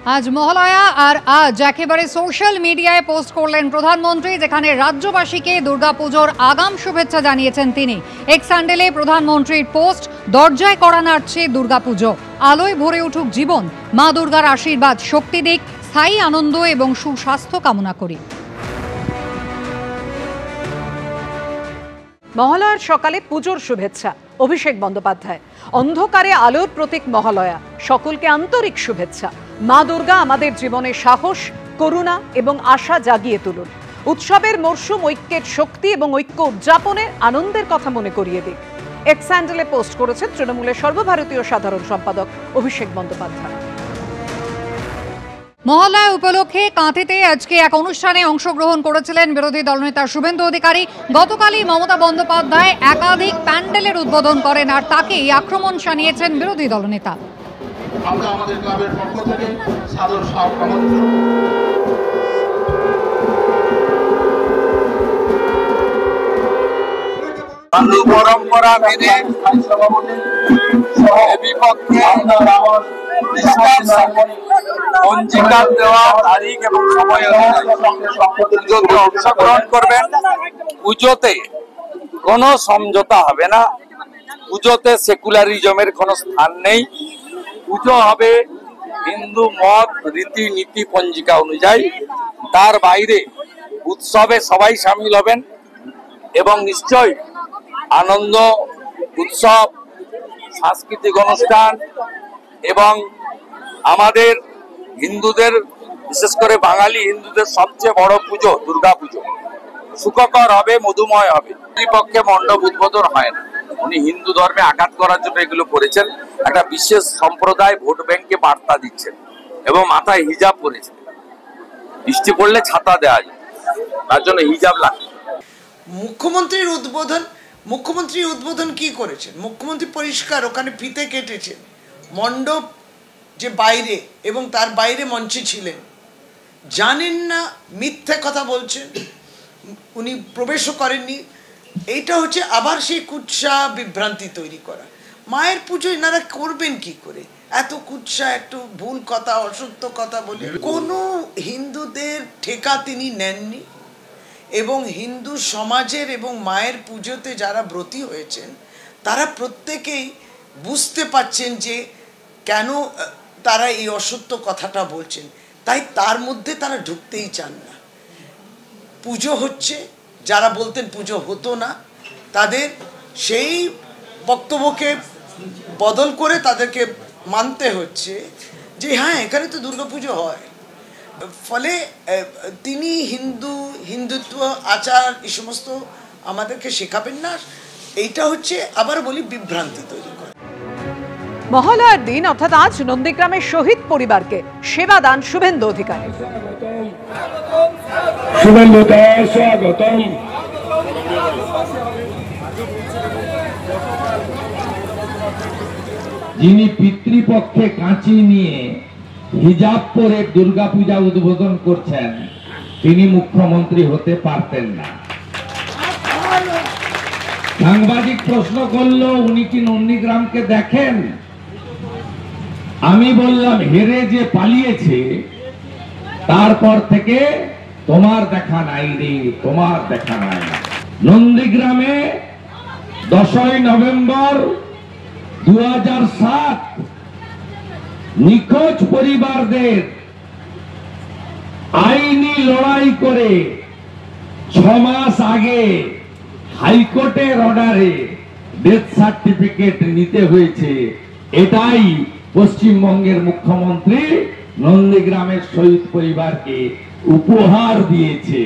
আজ মহালয়া আর আজ একেবারে সোশ্যাল মিডিয়ায় পোস্ট করলেন প্রধানমন্ত্রী, যেখানে রাজ্যবাসীকে দুর্গাপুজোর আগাম শুভেচ্ছা জানিয়েছেন তিনি। এক্স হ্যান্ডেলে প্রধানমন্ত্রীর পোস্ট, দরজায় করা নাড়ছে দুর্গাপুজো, আলোয় ভরে উঠুক জীবন, মা দুর্গার আশীর্বাদ শক্তি দিক, স্থায়ী আনন্দ এবং সুস্বাস্থ্য কামনা করি। মহালয়ার সকালে পুজোর শুভেচ্ছা, অভিষেক বন্দ্যোপাধ্যায়। অন্ধকারে আলোর প্রতীক মহালয়া, সকলকে আন্তরিক শুভেচ্ছা। মা দুর্গা আমাদের জীবনে সাহস, করুণা এবং আশা জাগিয়ে তুলুন। উৎসবের মরশুম ঐক্যের শক্তি এবং ঐক্য উদযাপনের আনন্দের কথা মনে করিয়ে দিক। এক্স হ্যান্ডেলে পোস্ট করেছেন তৃণমূলের সর্বভারতীয় সাধারণ সম্পাদক অভিষেক বন্দ্যোপাধ্যায়। মহালয়া উপলক্ষে কাঁথিতে আজকে এক অনুষ্ঠানে অংশগ্রহণ করেছিলেন বিরোধী দলনেতা শুভেন্দু অধিকারী। গতকালই মমতা বন্দ্যোপাধ্যায় একাধিক প্যান্ডেলের উদ্বোধন করেন, আর তাকেই আক্রমণ শানিয়েছেন বিরোধী দলনেতা। আমরা আমাদের ক্লাবের পক্ষ থেকে সাদর পরম্পরা মেনে বিপক্ষে পঞ্জিকার দেওয়া তারিখ এবং সময় পুজোতে অংশগ্রহণ করবেন। পুজোতে কোনো সমঝোতা হবে না, পুজোতে সেকুলারিজমের কোনো স্থান নেই। পুজো হবে হিন্দু মত রীতি নীতি পঞ্জিকা অনুযায়ী, তার বাইরে উৎসবে সবাই সামিল হবেন এবং নিশ্চয়ই আনন্দ উৎসব, সাংস্কৃতিক অনুষ্ঠান এবং আমাদের হিন্দুদের, বিশেষ করে বাঙালি হিন্দুদের সবচেয়ে বড় পুজো দুর্গা পুজো সুখকর হবে, মধুময় হবে। পক্ষে মণ্ডপ উদ্বোধন হয় না, উনি হিন্দু ধর্মে আঘাত করার জন্য এগুলো করেছেন। একটা বিশেষ সম্প্রদায় ভোট ব্যাংকে বার্তা দিচ্ছেন এবং মাথায় হিজাব পরেছেন। বৃষ্টি পড়লে ছাতা দেওয়া যায়, তার জন্য হিজাব লাগে। মুখ্যমন্ত্রী উদ্বোধন কি করেছেন? মুখ্যমন্ত্রী পরিষ্কার ওখানে ফিতে কেটেছেন, মণ্ডপ যে বাইরে এবং তার বাইরে মঞ্চে ছিলেন, জানেন না, মিথ্যে কথা বলছেন, উনি প্রবেশও করেননি। এইটা হচ্ছে আবার সেই কুৎসা বিভ্রান্তি তৈরি করা। মায়ের পুজো এনারা করবেন কি করে? এত কুৎসা, একটু ভুল কথা, অসত্য কথা বলে কোনো হিন্দুদের ঠেকা তিনি নেননি। এবং হিন্দু সমাজের এবং মায়ের পুজোতে যারা ব্রতী হয়েছেন তারা প্রত্যেকেই বুঝতে পাচ্ছেন যে কেন তারা এই অসত্য কথাটা বলছেন, তাই তার মধ্যে তারা ঢুকতেই চান না। পুজো হচ্ছে, যারা বলতেন পুজো হতো না, তাদের সেই বক্তব্যকে বদল করে তাদেরকে মানতে হচ্ছে যে হ্যাঁ, এখানে তো দুর্গাপুজো হয়। ফলে তিনি হিন্দুত্ব আচার এই সমস্ত আমাদেরকে শেখাবেন না। এইটা হচ্ছে, আবার বলি, বিভ্রান্তি তৈরি করে। মহালয়ার দিন অর্থাৎ আজ নন্দীগ্রামের শহীদ পরিবারকে সেবা দান শুভেন্দু অধিকারী। যিনি পিতৃপক্ষে কাঁচি নিয়ে হিজাব পরে দুর্গাপূজা উদ্বোধন করছেন, তিনি মুখ্যমন্ত্রী হতে পারতেন না। সাংবাদিক প্রশ্ন করলো উনি কি নন্দীগ্রামকে দেখেন? আমি বললাম, হেরে যে পালিয়েছে তারপর থেকে তোমার দেখা নাই রে, তোমার দেখা নাই। নন্দীগ্রামে 10ই নভেম্বর 2007 নিখোঁজ পরিবারদের আইনি লড়াই করে 6 মাস আগে হাইকোর্টের অর্ডারে ডেথ সার্টিফিকেট নিতে হয়েছে। এটাই পশ্চিমবঙ্গের মুখ্যমন্ত্রী নন্দীগ্রামের শহীদ পরিবারকে উপহার দিয়েছে।